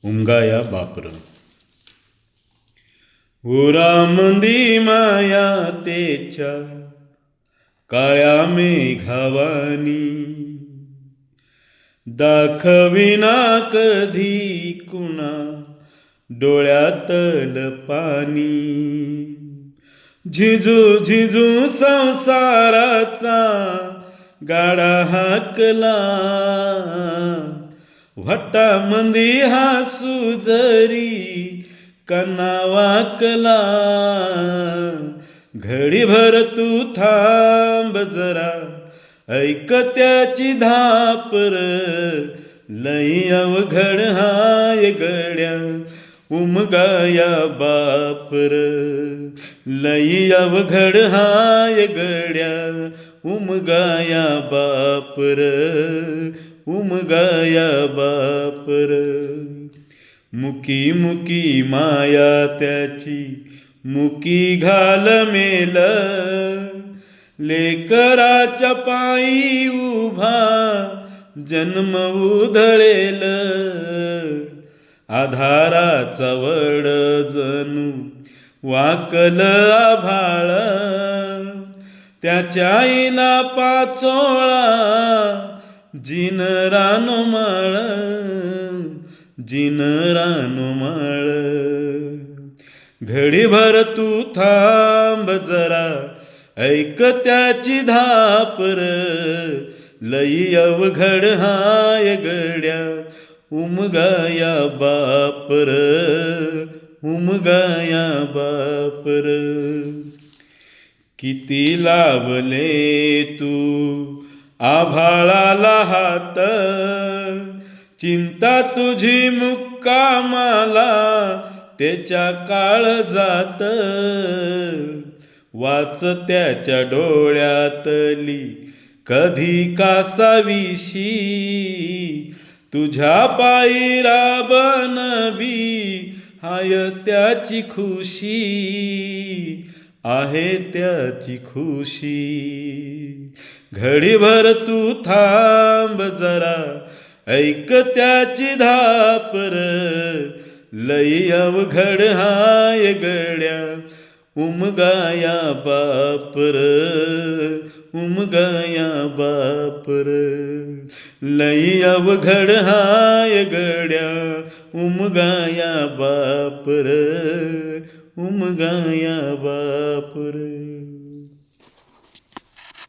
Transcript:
उमगाया बापर उरामंदी माया तेच्या काळ्या मेघावानी दाखविना कधी कुणा डोळ्यातल पाणी झिजू झिजू संसाराचा गाडा हाकला व्हटामंदी हासू जरी कना वाकला घडीभर तू थांब जरा ऐक त्याची धापर लई अवघड हाय गड्या उमगाया बापर लई अवघड हाय गड्या उमगाया बापर उमगाया बापर मुकी मुकी माया त्याची मुकी घाल मेल लेकराच्या पायी उभा जन्म उधळेल आधाराचा वड जणू वाकल आभाळ त्याच्या आईना पाचोळा जिन रानमाळ जिन रानमाळ घडीभर तू थांब जरा ऐक त्याची धापर लई अवघड हाय गड्या उमगाया बापर उमगाया बापर किती लावले तू आभाळाला हात चिंता तुझी मुक्कामाला त्याच्या काळजात वाच त्याच्या डोळ्यातली कधी कासाविशी तुझ्या पायी राबनबी हाय त्याची खुशी आहे त्याची खुशी घडीभर तू थांब जरा ऐक त्याची धापर लई अवघड हाय गड्या उमगाया बापर उमगाया बापर लई अवघड हाय गड्या उमगाया बापर उमगाया बापर